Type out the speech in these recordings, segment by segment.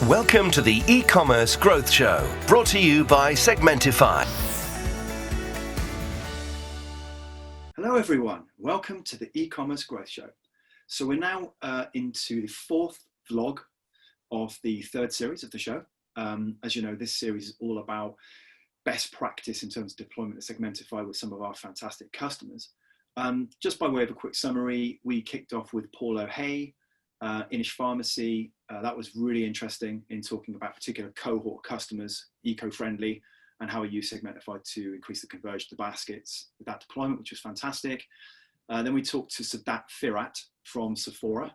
Welcome to the e-commerce growth show, brought to you by Segmentify. Hello everyone, welcome to the e-commerce growth show. So we're now into the fourth vlog of the third series of the show. As you know, this series is all about best practice in terms of deployment of Segmentify with some of our fantastic customers. Just by way of a quick summary, we kicked off with Paul O'Hay, Inish Pharmacy. That was really interesting in talking about particular cohort customers, eco-friendly, and how we use Segmentify to increase the conversion to baskets with that deployment, which was fantastic. Then we talked to Sadat Firat from Sephora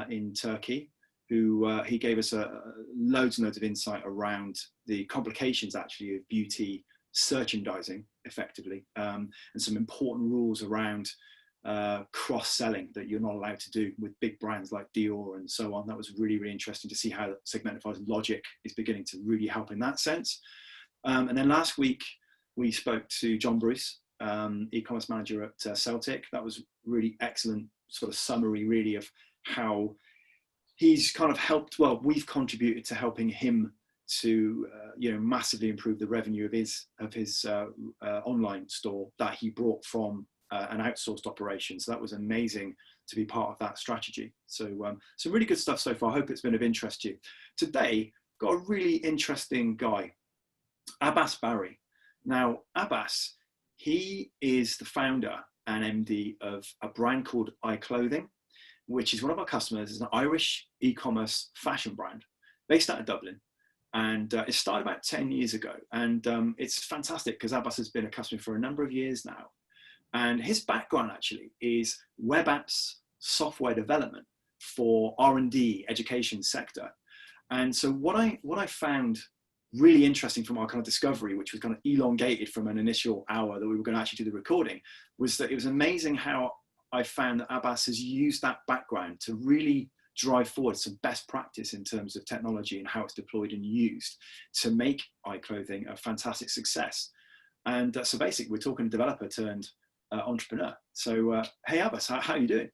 in Turkey, who he gave us loads and loads of insight around the complications actually of beauty merchandising effectively, and some important rules around cross-selling that you're not allowed to do with big brands like Dior and so on. That was really, really interesting to see how Segmentify's logic is beginning to really help in that sense. And then last week, we spoke to John Bruce, e-commerce manager at Celtic. That was really excellent sort of summary really of how he's kind of helped, well, we've contributed to helping him to, massively improve the revenue of his online store that he brought from an outsourced operation. So that was amazing to be part of that strategy. So some really good stuff so far. I hope it's been of interest to you. Today, got a really interesting guy, Abbas Barry. Now, Abbas, he is the founder and MD of a brand called iClothing, which is one of our customers. It's an Irish e-commerce fashion brand based out of Dublin. And it started about 10 years ago. And it's fantastic because Abbas has been a customer for a number of years now. And his background actually is web apps, software development for R&D education sector. And so what I found really interesting from our kind of discovery, which was kind of elongated from an initial hour that we were going to actually do the recording, was that it was amazing how I found that Abbas has used that background to really drive forward some best practice in terms of technology and how it's deployed and used to make iClothing a fantastic success. And so basically, we're talking developer turned entrepreneur. So hey Abbas, how are you doing?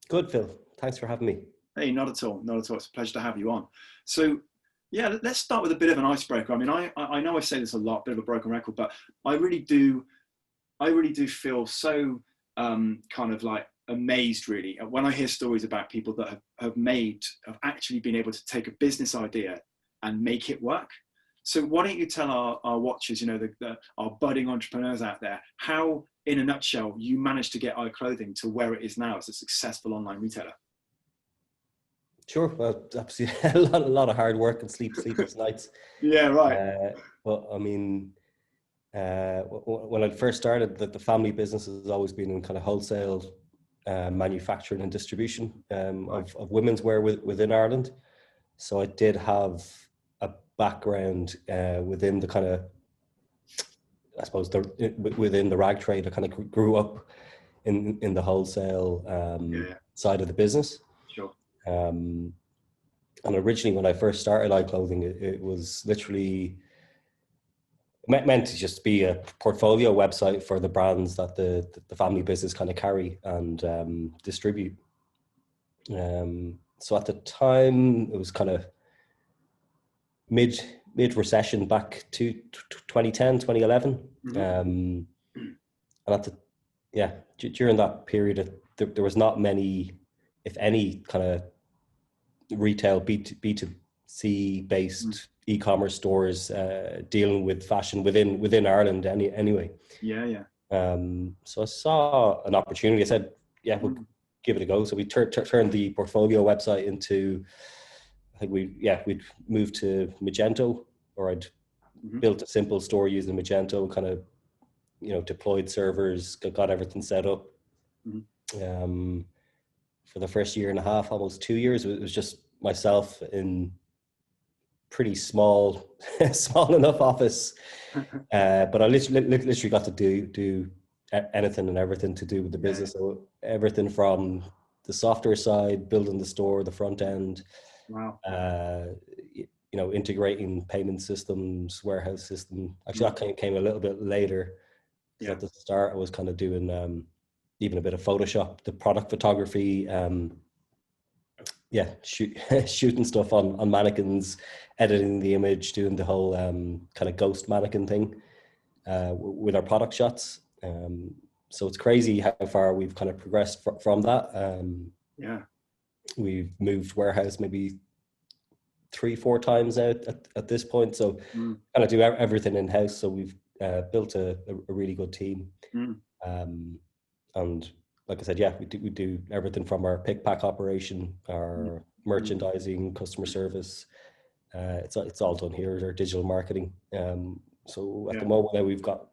Good, Phil. Thanks for having me. Hey, not at all. It's a pleasure to have you on. So yeah, let's start with a bit of an icebreaker. I mean, I know I say this a lot, bit of a broken record, but I really do feel so kind of like amazed really when I hear stories about people that have actually been able to take a business idea and make it work. So why don't you tell our watchers, our budding entrepreneurs out there, how, in a nutshell, you managed to get iClothing to where it is now as a successful online retailer? Sure. Well, absolutely a lot of hard work and sleepless nights. Yeah, right. But I mean, when I first started, the family business has always been in kind of wholesale manufacturing and distribution of women's wear within Ireland. So I did have a background within the kind of, I suppose, within the rag trade. I kind of grew up in the wholesale side of the business. Sure. And originally, when I first started iClothing, it was literally meant to just be a portfolio website for the brands that the family business kind of carry and distribute. So at the time, it was kind of mid-recession back to 2010, 2011. And during that period, there was not many, if any, kind of retail B2C based e-commerce stores dealing with fashion within Ireland anyway. Yeah. So I saw an opportunity. I said, yeah, we'll give it a go. So we turned the portfolio website into, I think we'd moved to Magento, or I'd built a simple store using Magento, kind of, deployed servers, got everything set up. For the first year and a half, almost 2 years, it was just myself in pretty small enough office. But I literally got to do anything and everything to do with the business. So everything from the software side, building the store, the front end, integrating payment systems, warehouse system. Actually, that came a little bit later. At the start, I was kind of doing even a bit of Photoshop, the product photography, shooting stuff on mannequins, editing the image, doing the whole kind of ghost mannequin thing with our product shots. So it's crazy how far we've kind of progressed from that. We've moved warehouse maybe 3-4 times now at this point. So kind of do everything in house. So we've built a really good team. And like I said, we do everything from our pick pack operation, our merchandising, customer service. It's all done here. Our digital marketing. So at the moment now we've got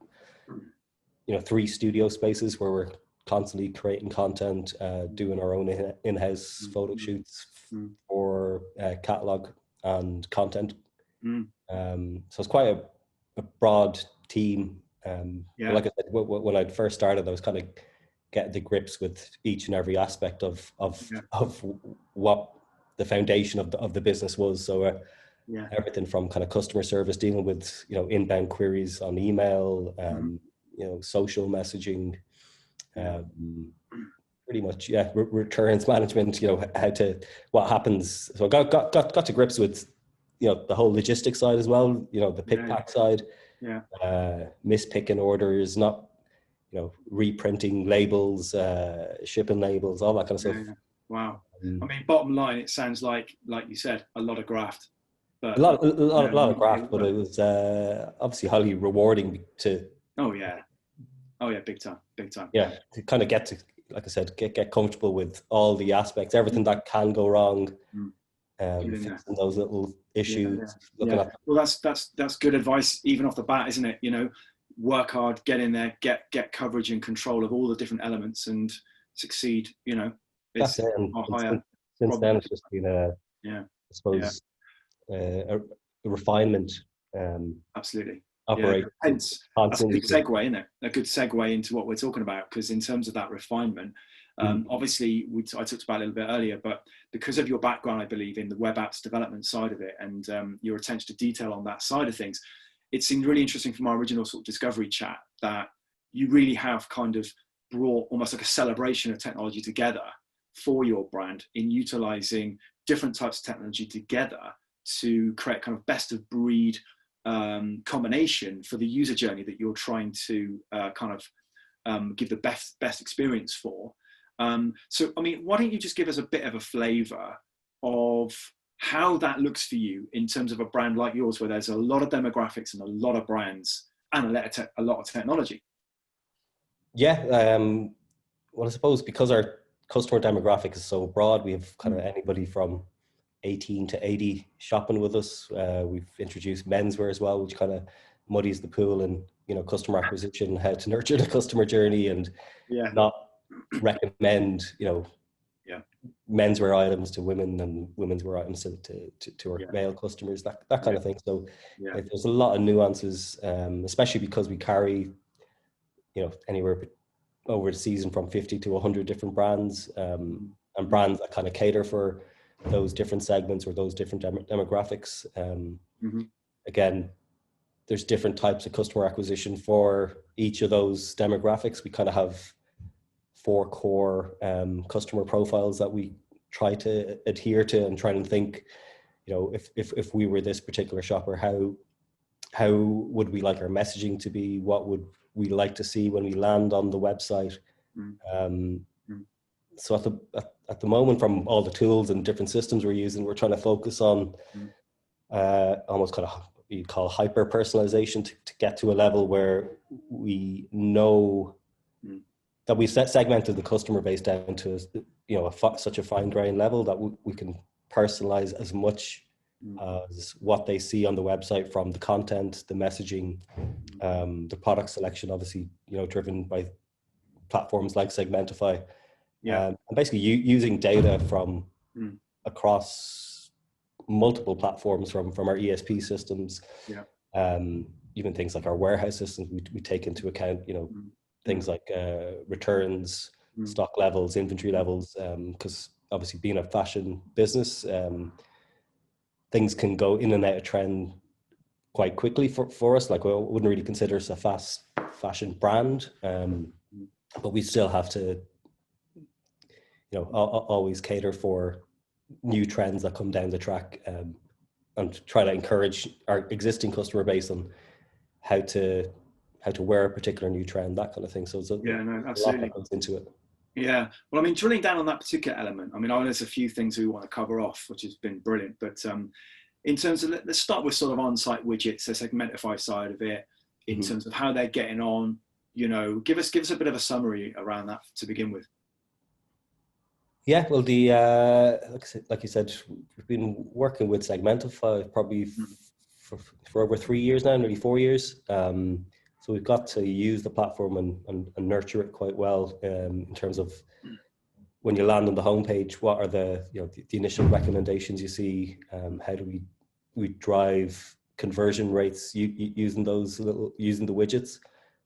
3 studio spaces where we're constantly creating content, doing our own in-house photo shoots for catalog and content. So it's quite a broad team. Like I said, when I first started, I was kind of getting the grips with each and every aspect of what the foundation of the business was. So everything from kind of customer service, dealing with inbound queries on email, social messaging, pretty much recurrence management, what happens. So I got to grips with the whole logistics side as well, the pick pack side, mispicking orders, not reprinting labels, shipping labels, all that kind of stuff. Wow. I mean, bottom line, it sounds like you said, a lot of graft. But, a lot of graft, but it was obviously highly rewarding to. Oh yeah, big time. Yeah, to kind of get to, like I said, get comfortable with all the aspects, everything that can go wrong, fixing those little issues. At well, that's good advice, even off the bat, isn't it? Work hard, get in there, get coverage and control of all the different elements, and succeed. That's it. And since then, it's just been I suppose. A refinement. Absolutely. Operate. Hence, that's a good segue, isn't it? A good segue into what we're talking about, because in terms of that refinement, obviously I talked about it a little bit earlier, but because of your background, I believe, in the web apps development side of it, and your attention to detail on that side of things, it seemed really interesting from our original sort of discovery chat that you really have kind of brought almost like a celebration of technology together for your brand in utilizing different types of technology together to create kind of best of breed combination for the user journey that you're trying to give the best experience for. So, I mean, why don't you just give us a bit of a flavor of how that looks for you in terms of a brand like yours, where there's a lot of demographics and a lot of brands and a lot of technology? Well, I suppose because our customer demographic is so broad, we have kind of anybody from 18 to 80 shopping with us. We've introduced menswear as well, which kind of muddies the pool and customer acquisition, how to nurture the customer journey, and not recommend menswear items to women and women's wear items to our male customers, that kind of thing. So there's a lot of nuances, especially because we carry anywhere over the season from 50 to 100 different brands, and brands that kind of cater for those different segments or those different demographics. Again, there's different types of customer acquisition for each of those demographics. We kind of have 4 core customer profiles that we try to adhere to, and try and think, if we were this particular shopper, how would we like our messaging to be? What would we like to see when we land on the website? So at the moment, from all the tools and different systems we're using, we're trying to focus on almost kind of what you'd call hyper personalization to get to a level where we know that we've segmented the customer base down to such a fine grained level that we can personalize as much as what they see on the website, from the content, the messaging, the product selection, obviously driven by platforms like Segmentify. And basically using data from across multiple platforms from our ESP systems, even things like our warehouse systems, we take into account, things like returns, stock levels, inventory levels, because obviously being a fashion business, things can go in and out of trend quite quickly for us. Like, we wouldn't really consider us a fast fashion brand, but we still have to always cater for new trends that come down the track, and try to encourage our existing customer base on how to wear a particular new trend, that kind of thing. So it's a lot that goes into it. Yeah, well, I mean, drilling down on that particular element, I mean, there's a few things we want to cover off, which has been brilliant. But in terms of, let's start with sort of on-site widgets, the Segmentify side of it, in terms of how they're getting on. You know, give us a bit of a summary around that to begin with. Yeah, well, the like you said, we've been working with Segmentify probably for over 3 years now, nearly 4 years. So we've got to use the platform and nurture it quite well, in terms of when you land on the homepage, what are the the initial recommendations you see? How do we drive conversion rates using the widgets?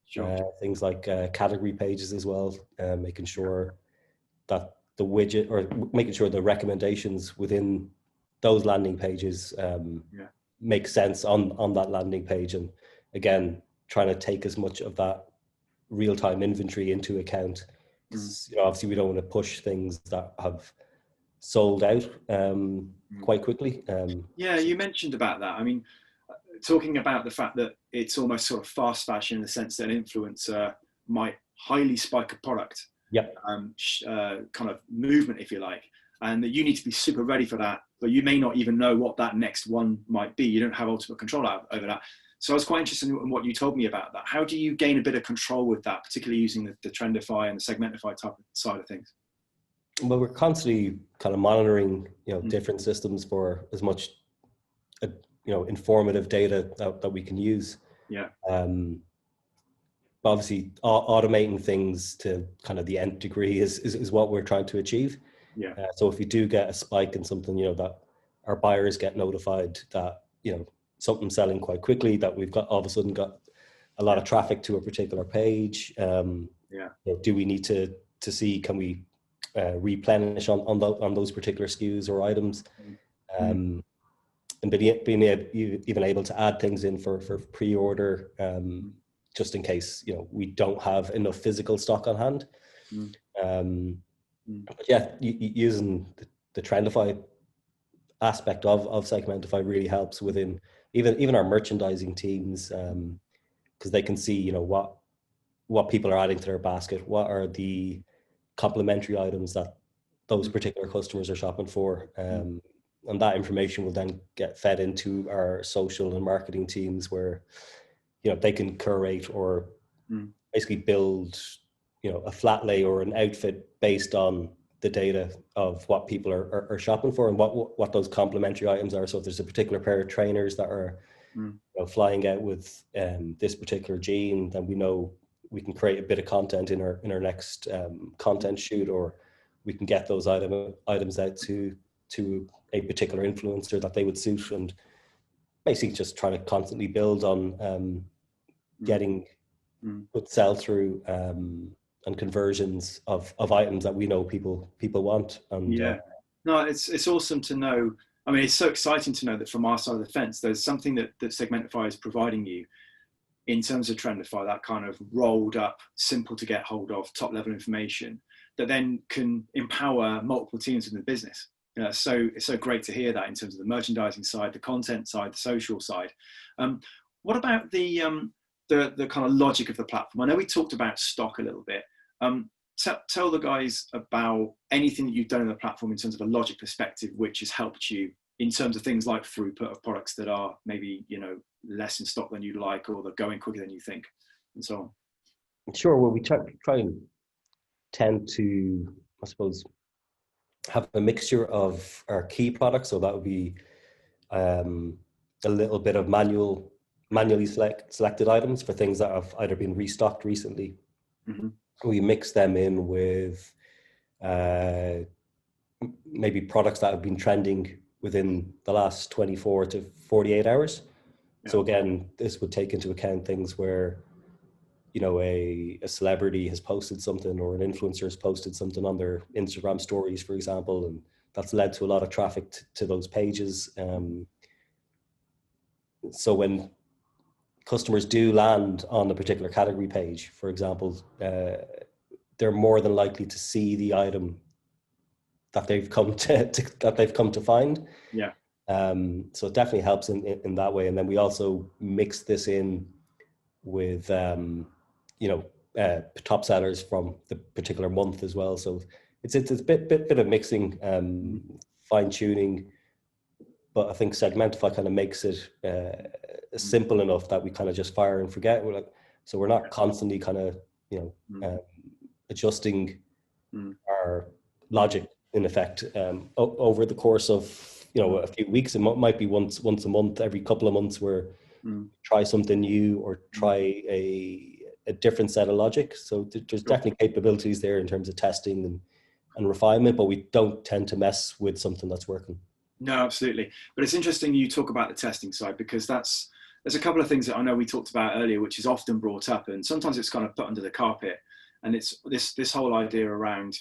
Sure. Things like category pages as well, making sure that the widget, or making sure the recommendations within those landing pages make sense on that landing page, and again, trying to take as much of that real-time inventory into account. Obviously we don't want to push things that have sold out quite quickly. Yeah, you mentioned about that. I mean, talking about the fact that it's almost sort of fast fashion in the sense that an influencer might highly spike a product, kind of movement, if you like, and that you need to be super ready for that, but you may not even know what that next one might be. You don't have ultimate control over that. So I was quite interested in what you told me about that. How do you gain a bit of control with that, particularly using the Trendify and the Segmentify type of side of things? Well, we're constantly kind of monitoring, different systems for as much, informative data that we can use. Yeah. Obviously, automating things to kind of the nth degree is what we're trying to achieve. Yeah. So if we do get a spike in something, that our buyers get notified that something's selling quite quickly, that we've got all of a sudden got a lot of traffic to a particular page. Do we need to see, can we replenish on those particular SKUs or items? And being even able to add things in for pre-order, just in case we don't have enough physical stock on hand. But yeah, using the Trendify aspect of Segmentify really helps within even our merchandising teams, because they can see what people are adding to their basket, what are the complementary items that those particular customers are shopping for, and that information will then get fed into our social and marketing teams, where they can curate or basically build a flat lay or an outfit based on the data of what people are shopping for and what those complementary items are. So if there's a particular pair of trainers that are flying out with this particular jean, then we know we can create a bit of content in our next content shoot, or we can get those items out to a particular influencer that they would suit, and basically just trying to constantly build on getting good sell-through and conversions of items that we know people want. And no, it's awesome to know. I mean, it's so exciting to know that from our side of the fence, there's something that Segmentify is providing you in terms of Trendify, that kind of rolled up, simple to get hold of, top level information that then can empower multiple teams in the business. So it's so great to hear that in terms of the merchandising side, the content side, the social side. What about the kind of logic of the platform? I know we talked about stock a little bit. Tell the guys about anything that you've done in the platform in terms of a logic perspective, which has helped you in terms of things like throughput of products that are maybe, less in stock than you'd like, or they're going quicker than you think, and so on. Sure. Well, we try and tend to, I suppose, have a mixture of our key products. So that would be a little bit of manually selected items for things that have either been restocked recently. We mix them in with maybe products that have been trending within the last 24 to 48 hours. So again, this would take into account things where, a celebrity has posted something, or an influencer has posted something on their Instagram stories, for example, and that's led to a lot of traffic to those pages. So when customers do land on a particular category page, for example, they're more than likely to see the item that they've come to find. Yeah. So it definitely helps in that way. And then we also mix this in with top sellers from the particular month as well. So it's a bit of mixing, fine tuning. But I think Segmentify kind of makes it simple enough that we kind of just fire and forget. We're not constantly kind of adjusting our logic in effect over the course of a few weeks. It might be once a month, every couple of months, where try something new or try a different set of logic. So there's definitely capabilities there in terms of testing and refinement, but we don't tend to mess with something that's working. No, absolutely. But it's interesting you talk about the testing side, because there's a couple of things that I know we talked about earlier, which is often brought up, and sometimes it's kind of put under the carpet. And it's this whole idea around,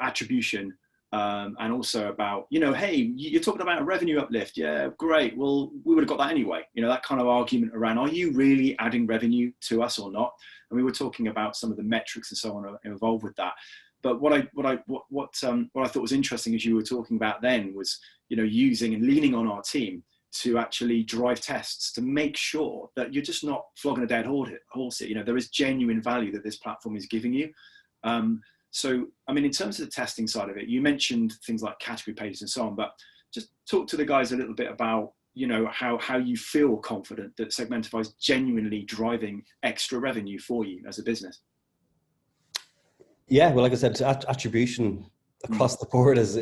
attribution, and also about, hey, you're talking about a revenue uplift. Yeah, great. Well, we would have got that anyway. That kind of argument around, are you really adding revenue to us or not? And we were talking about some of the metrics and so on involved with that. But what I thought was interesting as you were talking about then was, using and leaning on our team to actually drive tests to make sure that you're just not flogging a dead horse. There is genuine value that this platform is giving you. So, I mean, in terms of the testing side of it, you mentioned things like category pages and so on, but just talk to the guys a little bit about, how you feel confident that Segmentify is genuinely driving extra revenue for you as a business. Yeah, well, like I said, attribution across the board is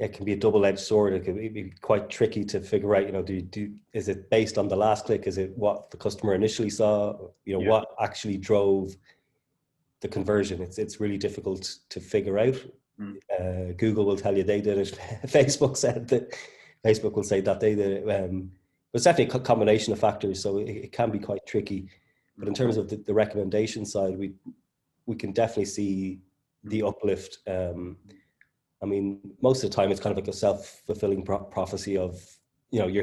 it can be a double-edged sword. It can be quite tricky to figure out, is it based on the last click? Is it what the customer initially saw? What actually drove the conversion? It's really difficult to figure out. Google will tell you they did it. Facebook will say that they did it. But it's definitely a combination of factors, so it can be quite tricky. But in terms of the recommendation side, we can definitely see the uplift. I mean, most of the time it's kind of like a self-fulfilling prophecy of, you're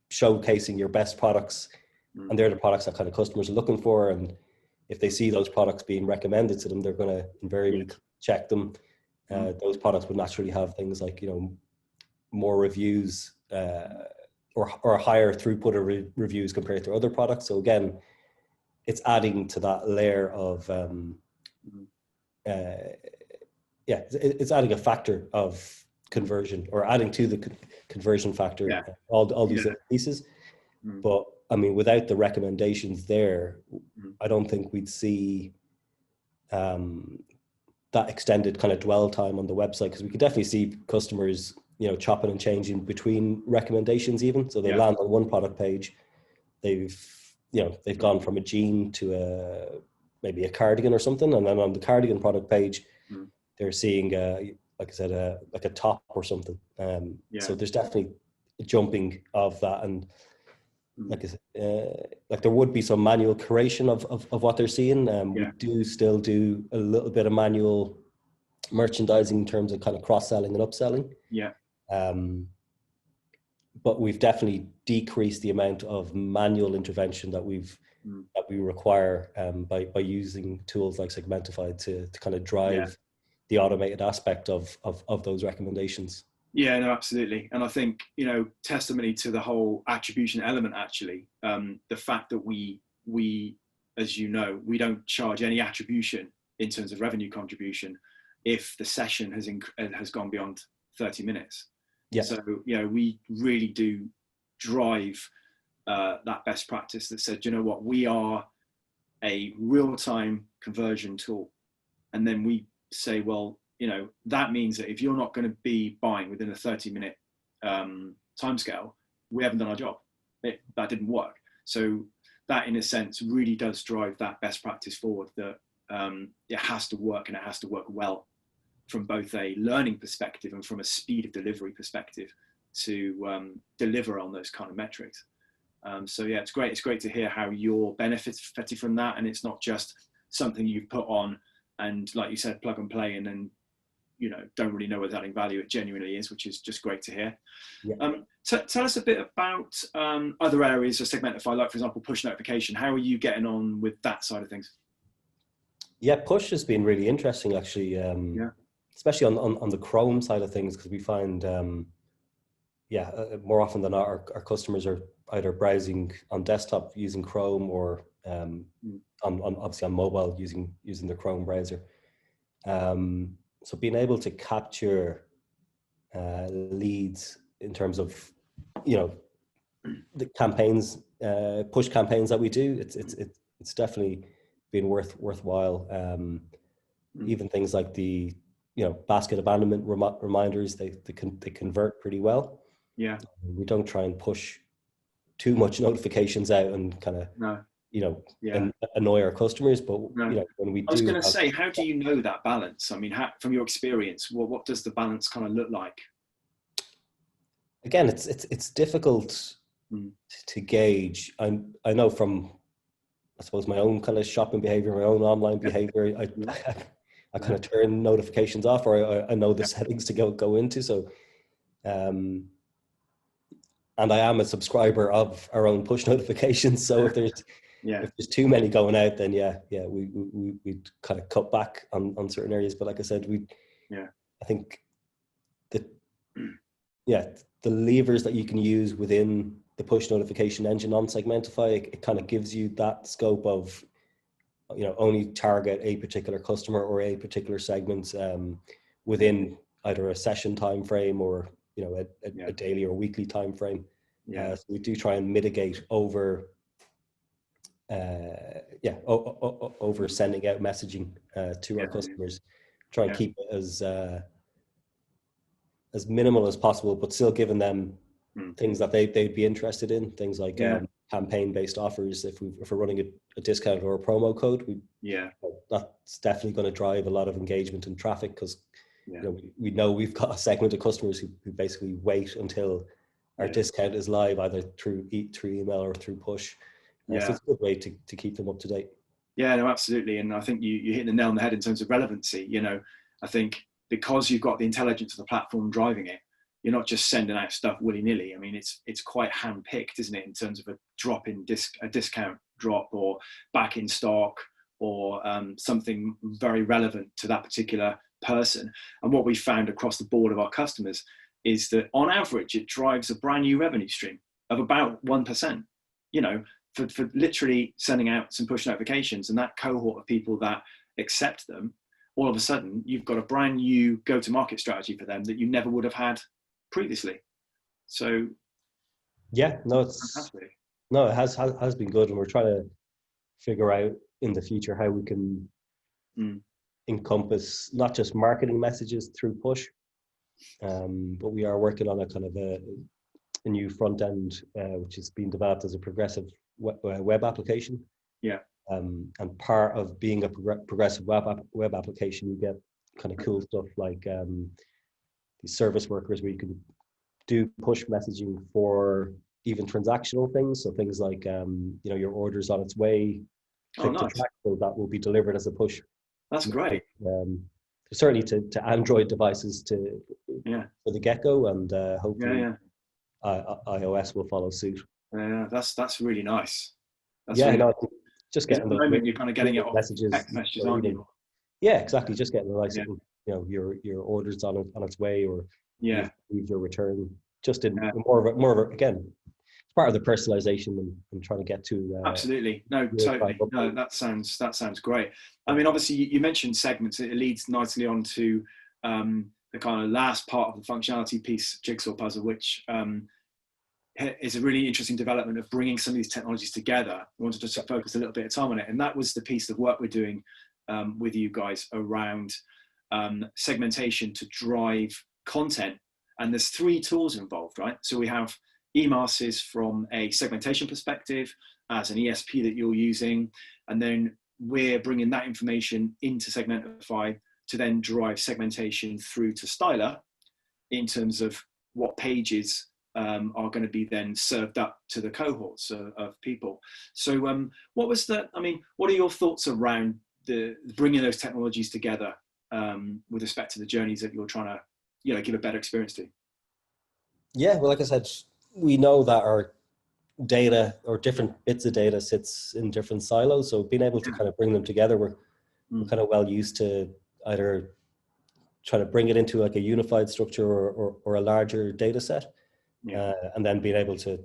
showcasing your best products, and they're the products that kind of customers are looking for. And if they see those products being recommended to them, they're going to invariably check them. Those products would naturally have things like, more reviews or a higher throughput of reviews compared to other products. So again, it's adding to that layer of it's adding a factor of conversion, or adding to the conversion factor, all these pieces. But I mean, without the recommendations there, I don't think we'd see that extended kind of dwell time on the website, because we could definitely see customers, chopping and changing between recommendations even. So they land on one product page, they've gone from a jean to maybe a cardigan or something, and then on the cardigan product page, they're seeing, like I said, like a top or something. So there's definitely a jumping of that, and like I said, like there would be some manual curation of what they're seeing. We do still do a little bit of manual merchandising in terms of kind of cross-selling and upselling. But we've definitely decreased the amount of manual intervention that we require by using tools like Segmentify to kind of drive the automated aspect of those recommendations. Yeah, no, absolutely. And I think, testimony to the whole attribution element, actually, the fact that we, as we don't charge any attribution in terms of revenue contribution if the session has gone beyond 30 minutes. So, we really do drive that best practice that said, what, we are a real-time conversion tool. And then we say, well, that means that if you're not going to be buying within a 30-minute timescale, we haven't done our job. That didn't work. So that, in a sense, really does drive that best practice forward, that it has to work, and it has to work well from both a learning perspective and from a speed of delivery perspective to deliver on those kind of metrics. So yeah, it's great. It's great to hear how you're benefiting from that, and it's not just something you've put on and, like you said, plug and play, and then don't really know what's adding value. It genuinely is, which is just great to hear. Tell us a bit about other areas of Segmentify, like, for example, push notification. How are you getting on with that side of things? Yeah, push has been really interesting, actually. especially on the Chrome side of things, because we find, more often than not, our customers are either browsing on desktop using Chrome or on obviously on mobile using the Chrome browser. So being able to capture leads in terms of, the campaigns, push campaigns that we do, it's definitely been worthwhile. Even things like the basket abandonment reminders, they convert pretty well. Yeah, we don't try and push too much notifications out and kind of annoy our customers, but when we do, I was going to say, how do you know that balance? I mean, from your experience, what does the balance kind of look like? Again, it's difficult to gauge. I know from, I suppose, my own kind of shopping behavior, my own online behavior, I kind of turn notifications off, or I know the settings to go into. So, and I am a subscriber of our own push notifications. So if there's too many going out, then we kind of cut back on certain areas. But like I said, I think that the levers that you can use within the push notification engine on Segmentify, it kind of gives you that scope of, only target a particular customer or a particular segment within either a session time frame or a daily or weekly time frame. So we do try and mitigate over over sending out messaging to our customers. Try and keep it as minimal as possible, but still giving them things that they'd be interested in. Things like campaign-based offers. If we're running a discount or a promo code, that's definitely going to drive a lot of engagement and traffic, because we know we've got a segment of customers who basically wait until our discount is live, either through email or through push. So it's a good way to keep them up to date. Yeah, no, absolutely. And I think you hit the nail on the head in terms of relevancy. I think because you've got the intelligence of the platform driving it, you're not just sending out stuff willy-nilly. I mean, it's quite hand-picked, isn't it, in terms of a drop in a discount drop, or back in stock, or something very relevant to that particular person. And what we found across the board of our customers is that on average, it drives a brand new revenue stream of about 1%, for literally sending out some push notifications, and that cohort of people that accept them, all of a sudden you've got a brand new go-to-market strategy for them that you never would have had previously. So it has been good, and we're trying to figure out in the future how we can encompass not just marketing messages through push, but we are working on a kind of a new front end which is being developed as a progressive web application. And part of being a progressive web application, you get kind of cool stuff like these service workers, where you can do push messaging for even transactional things. So things like your order's on its way, click to track, so that will be delivered as a push. That's great. Certainly to Android devices for the get-go, and hopefully iOS will follow suit. That's really nice. Just getting at the moment you're kind of getting it off messages, aren't you? Exactly. Just getting the nice, your orders on its way, or your return. Just in more of a again, it's part of the personalization and trying to get to. Absolutely, no, totally, no. That sounds great. I mean, obviously, you mentioned segments. It leads nicely on to the kind of last part of the functionality piece, Jigsaw Puzzle, which is a really interesting development of bringing some of these technologies together. I wanted to focus a little bit of time on it, and that was the piece of work we're doing with you guys around segmentation to drive content. And there's 3 tools involved, right? So we have eMarses from a segmentation perspective as an ESP that you're using, and then we're bringing that information into Segmentify to then drive segmentation through to Styler in terms of what pages are going to be then served up to the cohorts of people. So what are your thoughts around the bringing those technologies together with respect to the journeys that you're trying to give a better experience to? Well, like I said, we know that our data or different bits of data sits in different silos, so being able to kind of bring them together, we're kind of well used to either trying to bring it into like a unified structure or a larger data set, and then being able to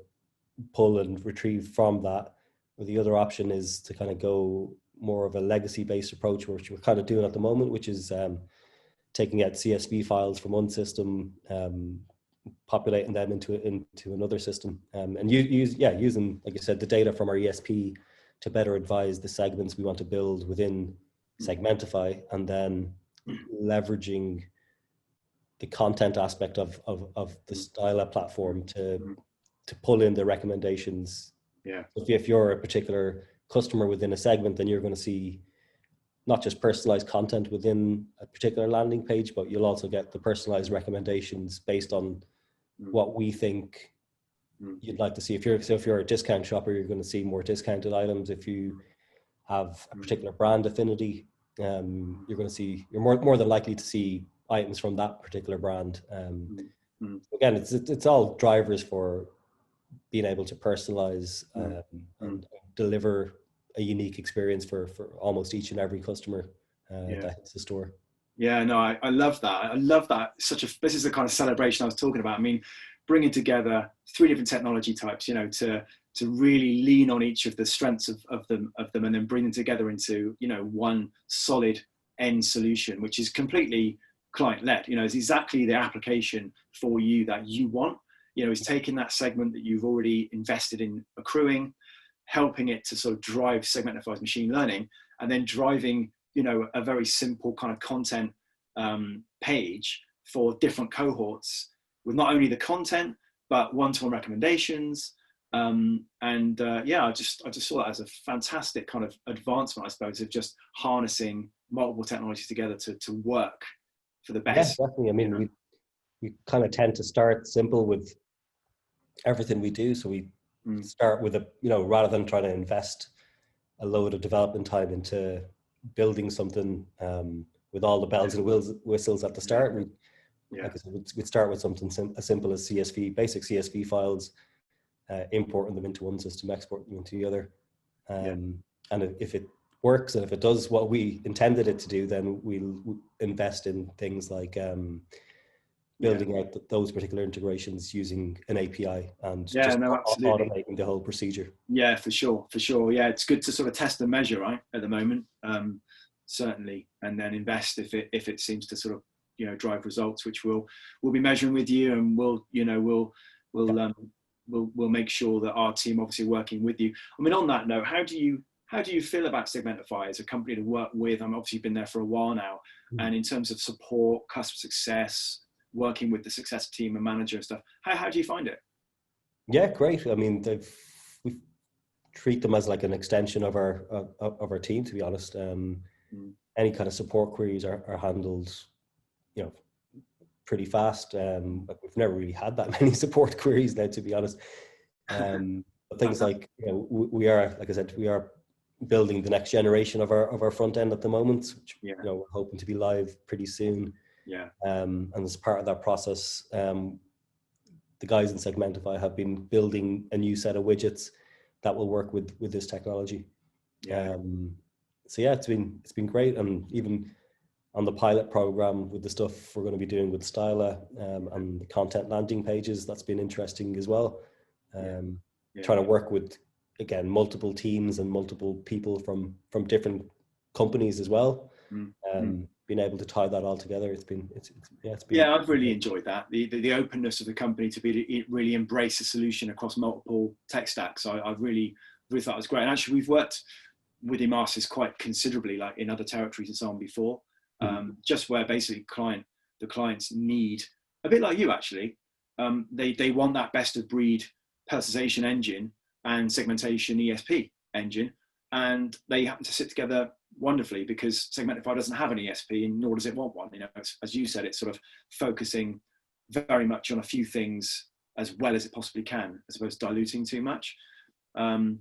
pull and retrieve from that. Or the other option is to kind of go more of a legacy-based approach, which we're kind of doing at the moment, which is taking out CSV files from one system, populating them into another system, and using, like I said, the data from our ESP to better advise the segments we want to build within Segmentify, and then leveraging the content aspect of the Styla platform to pull in the recommendations. Yeah. If you're a particular customer within a segment, then you're going to see not just personalized content within a particular landing page, but you'll also get the personalized recommendations based on what we think you'd like to see. If you're a discount shopper, you're going to see more discounted items. If you have a particular brand affinity, you're going to see, you're more than likely to see items from that particular brand. Again, it's all drivers for being able to personalize and deliver a unique experience for almost each and every customer that hits the store. Yeah, no, I love that. I love that. This is the kind of celebration I was talking about. I mean, bringing together 3 different technology types, you know, to really lean on each of the strengths of them, and then bring them together into, you know, one solid end solution, which is completely client-led. You know, it's exactly the application for you that you want. You know, it's taking that segment that you've already invested in accruing, helping it to sort of drive Segmentify's machine learning, and then driving, you know, a very simple kind of content page for different cohorts with not only the content, but one-to-one recommendations. I just saw that as a fantastic kind of advancement, I suppose, of just harnessing multiple technologies together to work for the best. Yeah, definitely. I mean, we kind of tend to start simple with everything we do. So we start with rather than trying to invest a load of development time into building something with all the bells and whistles at the start, like I said, we'd start with something as simple as basic CSV files, importing them into one system, exporting them into the other. And if it works and if it does what we intended it to do, then we'll invest in things like building out those particular integrations using an API and automating the whole procedure. Yeah, for sure. Yeah, it's good to sort of test and measure, right, at the moment, certainly, and then invest if it seems to sort of, you know, drive results, which we'll be measuring with you, and we'll make sure that our team obviously working with you. I mean, on that note, how do you feel about Segmentify as a company to work with? I'm obviously been there for a while now, and in terms of support, customer success, working with the success team and manager and stuff, how do you find it? Yeah, great. I mean, we treat them as like an extension of our team, to be honest. Any kind of support queries are handled, you know, pretty fast. But we've never really had that many support queries now, to be honest. But things like, you know, we are, like I said, we are building the next generation of our front end at the moment, which you know, we're hoping to be live pretty soon. And as part of that process, the guys in Segmentify have been building a new set of widgets that will work with this technology. So yeah, it's been great, and even on the pilot program with the stuff we're going to be doing with Styla and the content landing pages, that's been interesting as well. Trying to work with, again, multiple teams and multiple people from different companies as well. Being able to tie that all together, it's been I've really enjoyed that, the openness of the company to really embrace a solution across multiple tech stacks. I really thought it was great, and actually we've worked with eMasters quite considerably, like in other territories and so on before, just where basically the clients need, a bit like you actually, they want that best of breed personalization engine and segmentation ESP engine, and they happen to sit together wonderfully because Segmentify doesn't have an ESP, and nor does it want one. You know, as you said, it's sort of focusing very much on a few things as well as it possibly can, as opposed to diluting too much. No,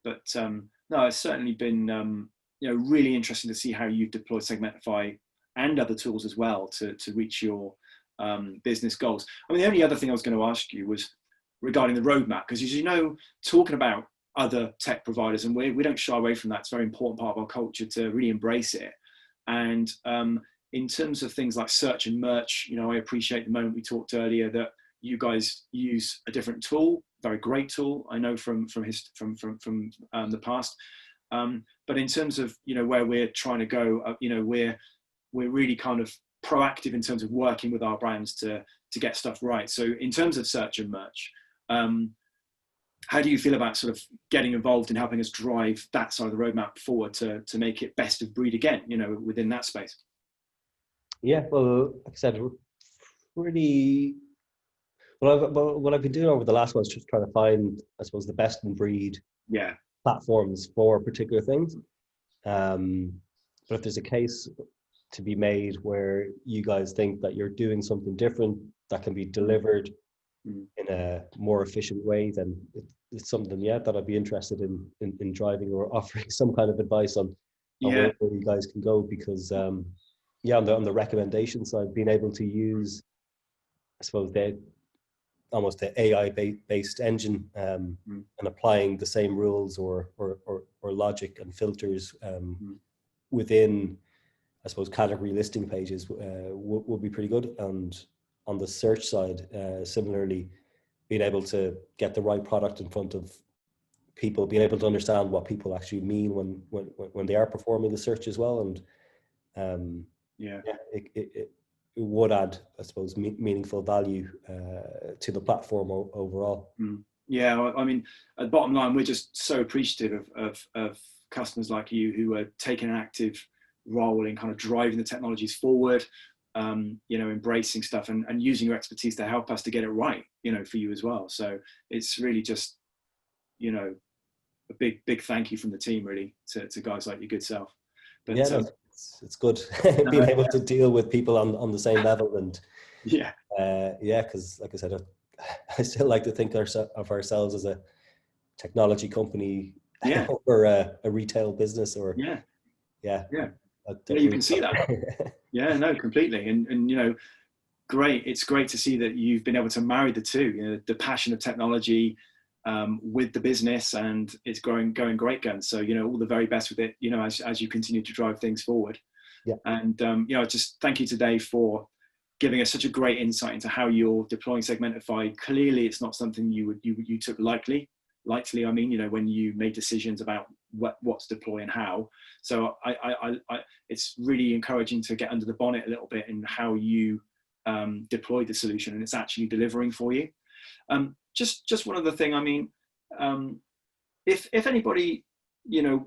it's certainly been really interesting to see how you've deployed Segmentify and other tools as well to reach your business goals. I mean, the only other thing I was going to ask you was regarding the roadmap, because as you know, talking about other tech providers, and we don't shy away from that. It's a very important part of our culture to really embrace it. And in terms of things like search and merch, you know, I appreciate the moment we talked earlier that you guys use a different tool, very great tool. I know from the past. But in terms of, you know, where we're trying to go, you know, we're really kind of proactive in terms of working with our brands to get stuff right. So in terms of search and merch, how do you feel about sort of getting involved in helping us drive that side of the roadmap forward to make it best of breed again, you know, within that space? Yeah, well, like I said, pretty. What I've been doing over the last one is just trying to find, I suppose, the best in breed platforms for particular things. But if there's a case to be made where you guys think that you're doing something different that can be delivered in a more efficient way, then it's something, that I'd be interested in driving or offering some kind of advice on where you guys can go, because on the recommendation side, being able to use, I suppose, almost the AI based engine and applying the same rules or logic and filters within, I suppose, category listing pages would be pretty good. And on the search side, similarly, being able to get the right product in front of people, being able to understand what people actually mean when they are performing the search as well. And it would add, I suppose, meaningful value to the platform overall. Yeah, I mean, at the bottom line, we're just so appreciative of customers like you who are taking an active role in kind of driving the technologies forward, you know, embracing stuff and using your expertise to help us to get it right, you know, for you as well. So it's really just, you know, a big thank you from the team, really, to guys like your good self. But it's good being able to deal with people on the same level. And because like I said, I still like to think of ourselves as a technology company or a retail business, or you can see that. No, completely. And you know, it's great to see that you've been able to marry the two, you know, the passion of technology with the business, and it's going great guns. So, you know, all the very best with it, you know, as you continue to drive things forward. And you know, just thank you today for giving us such a great insight into how you're deploying Segmentify. Clearly it's not something you took lightly. I mean, you know, when you made decisions about what to deploy and how. So I it's really encouraging to get under the bonnet a little bit in how you deploy the solution, and it's actually delivering for you. Just one other thing. I mean, if anybody, you know,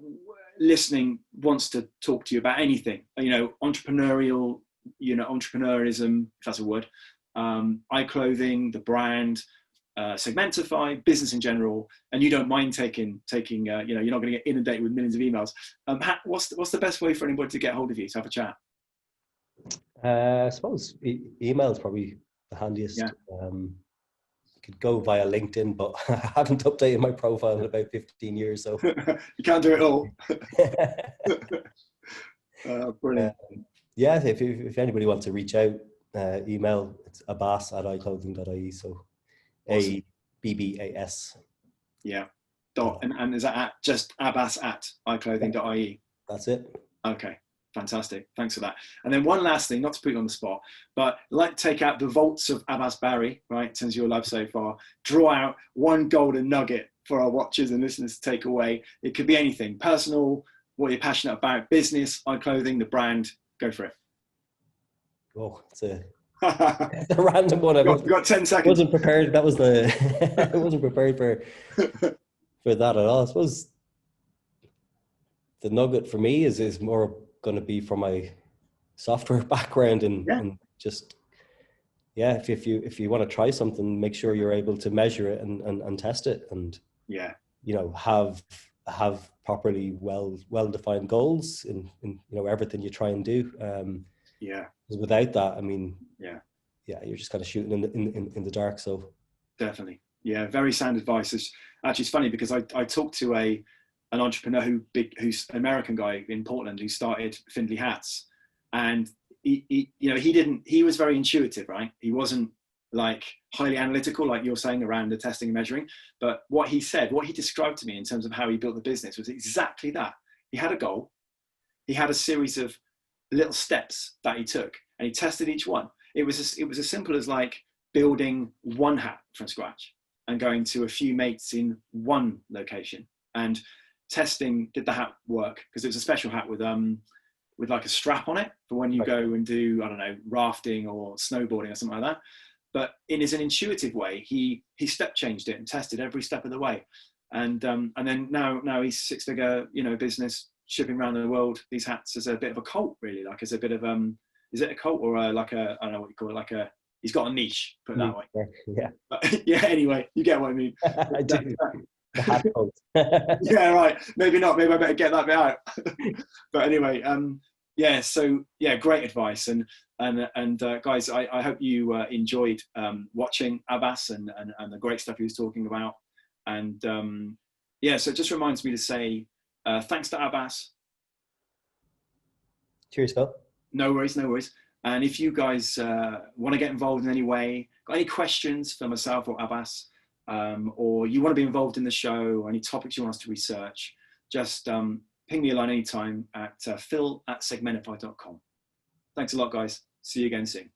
listening wants to talk to you about anything, you know, entrepreneurial, you know, entrepreneurism, if that's a word, iClothing, the brand, Segmentify, business in general, and you don't mind taking, you know, you're not going to get inundated with millions of emails. What's the best way for anybody to get hold of you to have a chat? I suppose email is probably the handiest. Could go via LinkedIn, but I haven't updated my profile in about 15 years, so you can't do it all. Brilliant. If anybody wants to reach out, email, it's abbas@iclothing.ie. So awesome. ABBAS. Yeah. And is that just abbas@iclothing.ie? That's it. Okay. Fantastic. Thanks for that. And then one last thing, not to put you on the spot, but I'd like to take out the vaults of Abbas Barry, right, since your love so far, draw out one golden nugget for our watchers and listeners to take away. It could be anything, personal, what you're passionate about, business, iClothing, the brand, go for it. Oh, it's a random one. You've got 10 seconds. I wasn't prepared. That was I wasn't prepared for that at all. I suppose the nugget for me is more going to be from my software background and just if you want to try something, make sure you're able to measure it and test it, and you know, have properly well defined goals in you know, everything you try and do. Because without that, I mean, you're just kind of shooting in the dark. So definitely, very sound advice. It's funny because I talked to an entrepreneur who's an American guy in Portland who started Findlay Hats, and he was very intuitive, right? He wasn't like highly analytical like you're saying around the testing and measuring, but what he described to me in terms of how he built the business was exactly that. He had a goal, he had a series of little steps that he took, and he tested each one. It was as simple as like building one hat from scratch and going to a few mates in one location and testing, did the hat work? Because it was a special hat with like a strap on it for when you go and do, I don't know, rafting or snowboarding or something like that. But in an intuitive way, he step changed it and tested every step of the way. And then now he's six-figure, business, shipping around the world these hats as a bit of a cult, really, like as a bit of is it a cult or like a, I don't know what you call it, like he's got a niche, put it that way. Yeah. But, yeah. Anyway, you get what I mean. I do. The hat cult. Yeah, right. Maybe not. Maybe I better get that bit out. But anyway, yeah. So yeah, great advice. And guys, I hope you enjoyed watching Abbas and the great stuff he was talking about. And yeah, so it just reminds me to say thanks to Abbas. Cheers, Phil. No worries, no worries. And if you guys want to get involved in any way, got any questions for myself or Abbas, or you want to be involved in the show, or any topics you want us to research, just ping me a line anytime at phil@segmentify.com. Thanks a lot, guys. See you again soon.